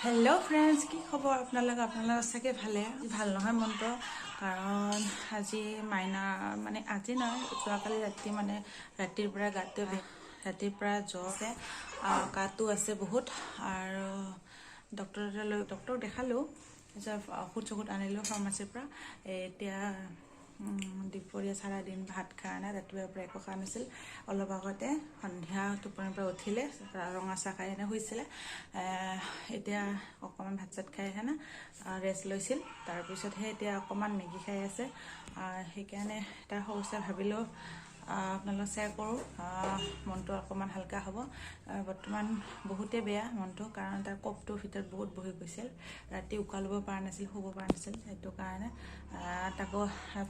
hello friends की खबर अपना सके भाले ভাল নহয় মনটো কাৰণ আজি মাইনা মানে আজি নহয় যোৱাকালি ৰাতি মানে ৰাতিৰ পৰা ৰাতিৰ পৰা জ্বৰ আছে কাটো আছে বহুত আৰু ডক্টৰক দেখালো ঔষধ আনিলো ফাৰ্মাচীৰ পৰা এতিয়া দুপৰীয়া সাৰা দিন ভাত খোৱা নাই ৰাতিপুৱাৰ পৰা একো খোৱা নাছিল অলপ আগতে সন্ধিয়া টোপনিৰ পৰা উঠিলে ৰঙা চাহ খাই এনে শুইছিলে এতিয়া অকমান ভাত চাত খাই না ৰেষ্ট লৈছিল তাৰ পিছতহে এতিয়া অকমান মেগি খাই আছে সেইকাৰণে তাৰ সমস্যা ভাবিলো আপোনালোক শ্বেয়াৰ কৰোঁ মনটো অকমান হালকা হ'ব বৰ্তমান বহুতে বেয়া মনটো কাৰণ তাৰ কপটোৰ ভিতৰত বহুত বহি গৈছিল ৰাতি উকা ল'ব পৰা নাছিল শুব পৰা নাছিল সেইটো কাৰণে তাকো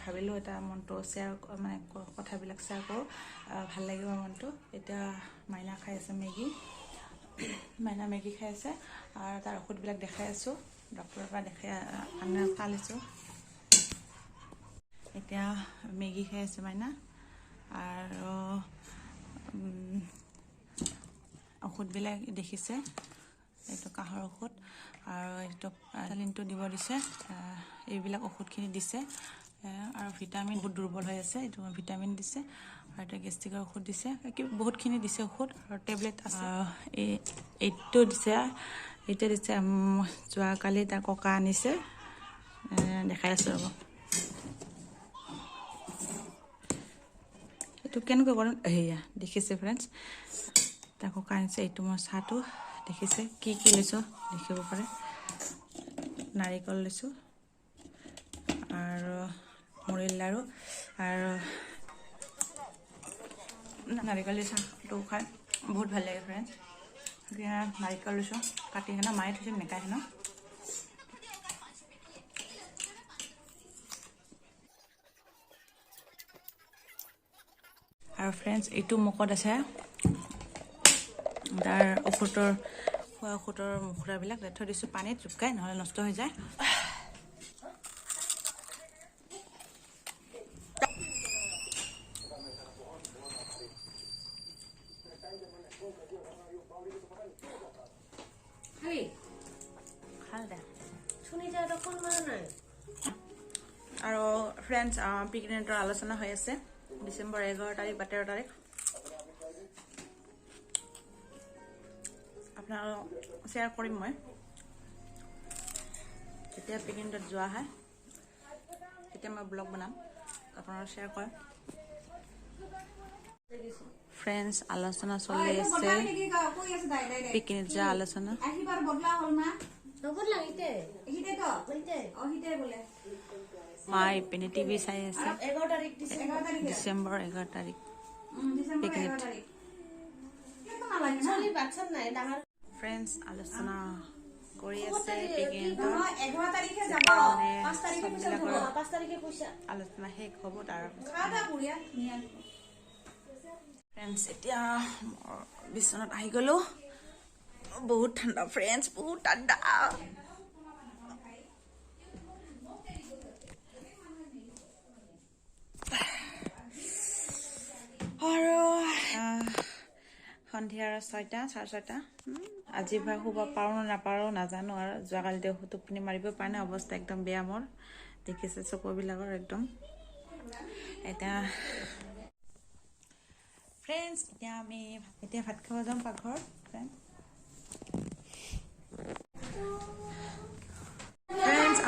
ভাবিলো এটা মনটো শ্বেয়াৰ মানে কথাবিলাক শ্বেয়াৰ কৰোঁ ভাল লাগিব মনটো এতিয়া মাইনা খাই আছে মাইনা মেগি খাই আছে আৰু তাৰ ঔষধবিলাক দেখাই আছো ডক্টৰৰ পৰা দেখাই আনিছো এতিয়া মেগি খাই আছে মাইনা আৰু ঔষধবিলাক দেখিছে এইটো কাহৰ ঔষধ আৰু এইটো চালিনটো দিব দিছে এইবিলাক ঔষধখিনি দিছে আৰু ভিটামিন বহুত দুৰ্বল হৈ আছে এইটো ভিটামিন দিছে আৰু এটা গেষ্ট্ৰিকৰ ঔষধ দিছে বহুতখিনি দিছে ঔষধ আৰু টেবলেট আছে এইটো দিছে যোৱাকালি তাৰ ককা আনিছে দেখাই আছো ৰ'ব এইটো কেনেকৈ কৰিম সেয়া দেখিছে ফ্ৰেণ্ডছ তাৰ ককা আনিছে এইটো মই চাহটো দেখিছে কি লৈছোঁ দেখিব পাৰে নাৰিকল লৈছোঁ আৰু মুড়িৰ লাড়ু আৰু নাৰিকল দি চাহটো খাই বহুত ভাল লাগে ফ্ৰেণ্ডছ এতিয়া নাৰিকল লৈছোঁ কাটি হেনা মায়ে থৈছে মেকাই হেনা আৰু ফ্ৰেণ্ডছ এইটো মুখত আছে তাৰ ঔষধৰ মুখৰাবিলাক থৈ দিছোঁ পানীত জুকাই নহ'লে নষ্ট হৈ যায় আৰু ফ্ৰেণ্ডছ পিকনিকৰ আলোচনা হৈ আছে ডিচেম্বৰ 11 তাৰিখ বা 13 তাৰিখ আপোনালোক শ্বেয়াৰ কৰিম মই যেতিয়া পিকনিকত যোৱা হয় তেতিয়া মই ব্লগ বনাম আপোনালোক শ্বেয়াৰ কৰিম ফ্ৰেণ্ডছ আলোচনা চলি আছে পিকনিক যোৱা আলোচনা মাই পিনে টিভি চাই আছে ডিচেম্বৰ 11 তাৰিখ পিকনিক ফ্ৰেণ্ডছ আলোচনা কৰি আছে পিকনিকৰ আলোচনা শেষ হ'ব তাৰ ফ্ৰেণ্ডছ এতিয়া বিচনাত আহি গ'লো বহুত ঠাণ্ডা ফ্ৰেণ্ডছ বহুত ঠাণ্ডা আৰু সন্ধিয়া 6টা 6:30 আজি ভাই শুব পাৰোঁ নাপাৰোঁ নাজানো আৰু যোৱাকালি টোপনি মাৰিব পৰা নাই অৱস্থা একদম বেয়া মোৰ দেখিছে চকুবিলাকৰ একদম এতিয়া ফ্ৰেণ্ডছ আমি ভাত খাব যাম পাকঘৰ ফ্ৰেণ্ডছ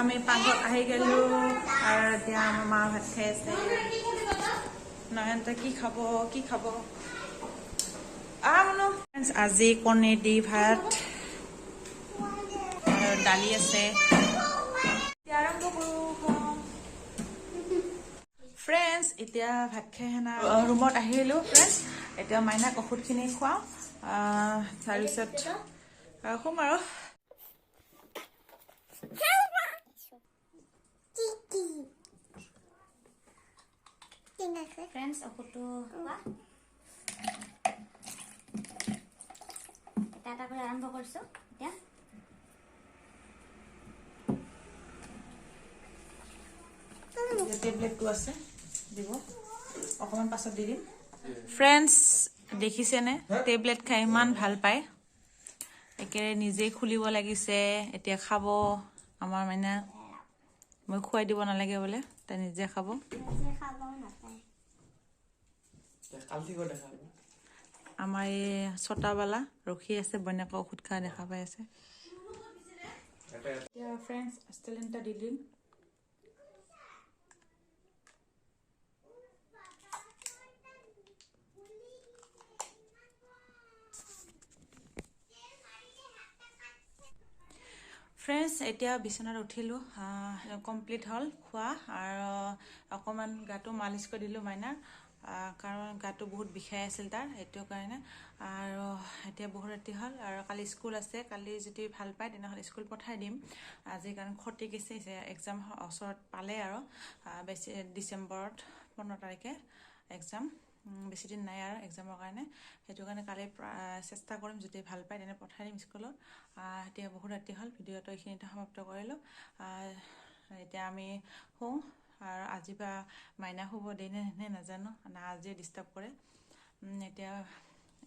আমি পাকঘৰত আহি গ'লো আৰু এতিয়া আমাৰ মা ভাত খাই আছে নয়নতে কি খাব আজি কণী দি ভাত আৰু দালি আছে আৰম্ভ কৰোঁ ফ্ৰেণ্ডছ এতিয়া ভাত খাই হেনা ৰুমত আহিলোঁ ফ্ৰেণ্ডছ এতিয়া মাইনাক ঔষধখিনি খুৱাওঁ তাৰপিছত শুম আৰু ফ্ৰেণ্ডছ ঔষধটো এটা কৰি আৰম্ভ কৰিছোঁ এতিয়া টেবলেটটো আছে দিব অকণমান পাছত দি দিম ফ্ৰেণ্ডছ দেখিছেনে টেবলেট খাই ইমান ভাল পায় একেবাৰে নিজেই খুলিব লাগিছে এতিয়া খাব আমাৰ মাইনা মই খুৱাই দিব নালাগে বোলে তাই নিজে খাব আমাৰ এই ছটাবালা ৰখি আছে বন্যাক ঔষধ খোৱা দেখা পাই আছে এতিয়া ফ্ৰেণ্ডছ আষ্টেলেণ্টা দি দিম ফ্ৰেণ্ডছ এতিয়া বিচনাত উঠিলোঁ কমপ্লিট হ'ল খোৱা আৰু অকণমান গাটো মালিচ কৰি দিলোঁ মাইনাৰ কাৰণ গাটো বহুত বিষাই আছিল তাৰ সেইটো কাৰণে আৰু এতিয়া বহুত ৰাতি হ'ল আৰু কালি স্কুল আছে কালি যদি ভাল পায় তেনেহ'লে স্কুল পঠাই দিম আজি কাৰণ খতি গৈছে এক্সাম ওচৰত পালে আৰু বেছি ডিচেম্বৰত 15 তাৰিখে এক্সাম বেছিদিন নাই আৰু এক্সামৰ কাৰণে সেইটো কাৰণে কালি চেষ্টা কৰিম যদি ভাল পায় তেনে পঠাই দিম স্কুলত এতিয়া বহুত ৰাতি হ'ল ভিডিঅ'টো এইখিনিতে সমাপ্ত কৰিলোঁ এতিয়া আমি শুওঁ আৰু আজি বা মাইনা শুব দেই নে নাজানো না আজিয়ে ডিষ্টাৰ্ব কৰে এতিয়া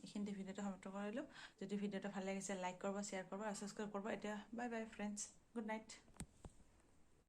এইখিনিতে ভিডিঅ'টো সমাপ্ত কৰিলোঁ যদি ভিডিঅ'টো ভাল লাগিছে লাইক কৰিব শ্বেয়াৰ কৰিব আৰু ছাবস্ক্ৰাইব কৰিব এতিয়া bye bye friends good night